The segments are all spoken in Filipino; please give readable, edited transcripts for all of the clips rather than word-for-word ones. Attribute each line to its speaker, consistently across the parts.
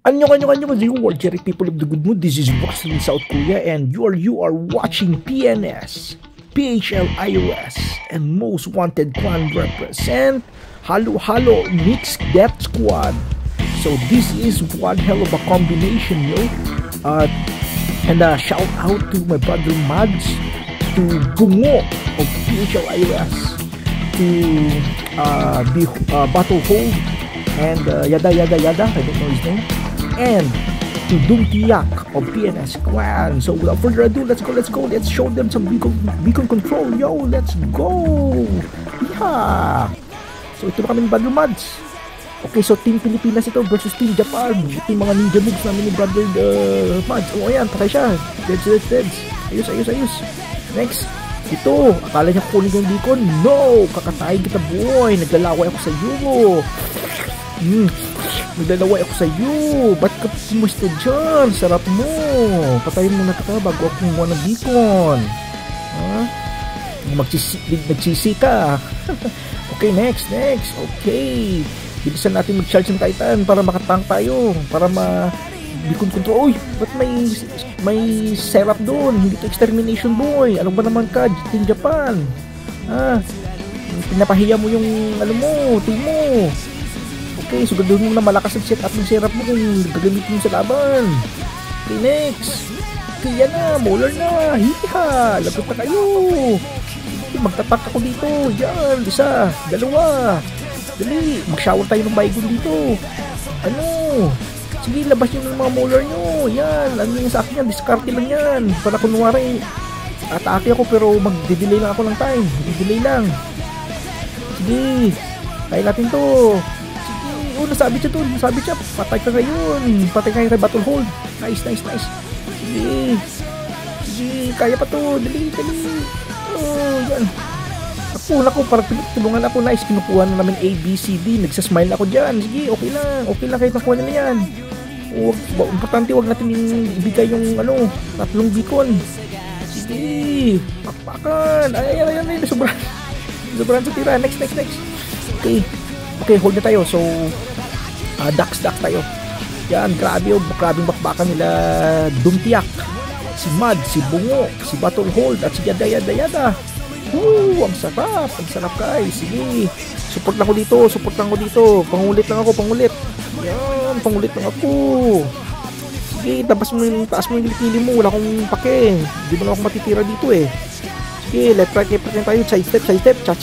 Speaker 1: Annyeong Warrior people of the good mood. This is Russell in South Korea and you are watching PNS, PHL iOS, and Most Wanted Clan represent Halo Mixed Death Squad. So this is one hell of a combination, yo. And shout out to my brother Mads, to Bungo of PHL iOS, to Battle Hold, and yada, I don't know his name, and to Dumtiak of PNS Clan. So without further ado, let's go, let's show them some beacon control, yo, let's go. Yeah. So ito na kaming Brother Mads. Okay, so Team Pilipinas ito versus Team Japan. Ito yung mga ninja moves namin ni Brother Mads. O ayan, patay siya. Deads. Ayos. Next, ito, akala niya kukunin ko yung beacon. No, kakatayin kita boy. Naglalaway ako sa iyo. Naglalaway ako sa iyo. Ba't ka pumusto dyan? Sarap mo. Patayin mo na kita bago ako kumuha ng beacon. Magsisi ka. Okay, next. Okay. Bilisan natin mag-charge ng Titan para makatank tayo. Para beacon control. Uy, ba't may setup doon? Hindi to extermination boy. Ano ba naman ka? Team Japan. Pinapahiya mo yung team mo. Okay, so gagawin mo na malakas ang setup ng setup mo kung gagamitin mo sa laban. Okay, next. Kaya na, Molar na. Hiha, lagot na kayo. Magtatak ako dito. Yan, isa, dalawa. Dali, mag-shower tayo ng baygon dito. Sige, labas nyo ng mga Molar nyo. Yan, yung sa akin yan, discarte lang yan. Para kunwari, atake ako pero mag-delay lang ako ng time. Delay lang. Sige, kaya natin to. Sige, nasabit siya. Patay ka ngayon. Patay ka kay Battle Hold. Nice. Sige, kaya pa to. Dali. Yan. Naku, parang tinulungan ako. Nice, kinukuha na namin A, B, C, D. Nagsasmile ako dyan. Sige, okay lang kahit nakuha nila yan. Importante, huwag natin ibigay yung tatlong beacon. Sige, pakpakan. Ayan, sobrang sa tira. Next. Okay, hold na tayo. So, ducks tayo. Yan, grabing bakbakan nila Dumtiak, si Mad, si Bungo, si Battle Hold, at si Yada. Ang sarap guys. Sige, support lang ko dito. Pangulit lang ako. Yan, pangulit lang ako. Sige, taas mo yung kilikili mo. Wala akong pake. Hindi mo na ako matitira dito eh. Sige, left right tayo. Side step. Cha.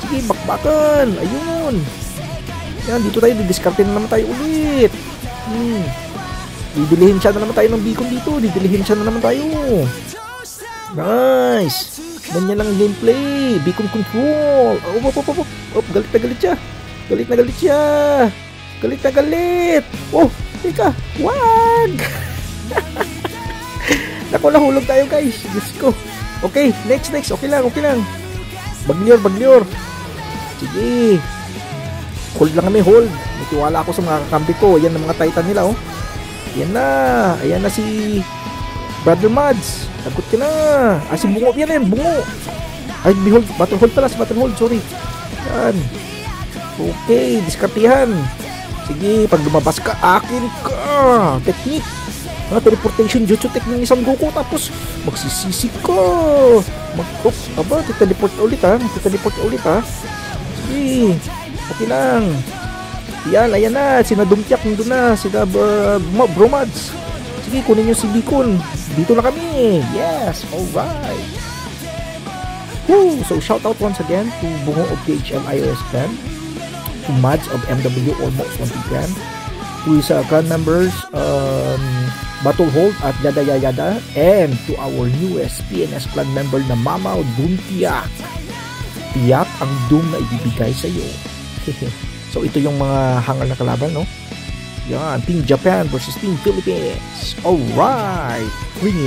Speaker 1: Sige, bakbakan. Ayun. Yan, dito tayo. Didiskarte na naman tayo ulit. Didilihin siya na naman tayo ng beacon dito. Nice. Ganyan lang gameplay. Beacon control. Galit na galit. Oh, teka. Wag. Naku, nahulog tayo guys. Diyos ko. Okay, next. Okay lang. Baglior. Sige. Hold lang kami, hold. Natiwala ako sa mga kakampi ko. Yan ang mga Titan nila, oh. Ayan na si Brother Mads. Takot ka na. Si Bungo. Yan, Bungo. Ay, behold. Battle Hold, sorry. Yan. Okay, diskartihan. Sige, pag lumabas ka, akin ka. Technique. Teleportation jutsu technique ng isang Goku. Tapos, magsisisi ka. Titeleport ulit ha. Sige. Okay lang. Yan, ayan na. Sina Dumtiak nandun na. Sina Bro Mads. Sige, kunin nyo si beacon. Dito na kami. Yes, alright. So, shout out once again to Bungo of PHL iOS Clan, to Mads of MW or Most Wanted Clan, to his clan members, Battle Hold at Yada, and to our newest PNS Clan member na Mamaw Dumtiak. Tiyak ang doom na ibibigay sa iyo. So, ito yung mga hangal na kalaban, no? Yan, Team Japan versus Team Philippines. Alright, bring it.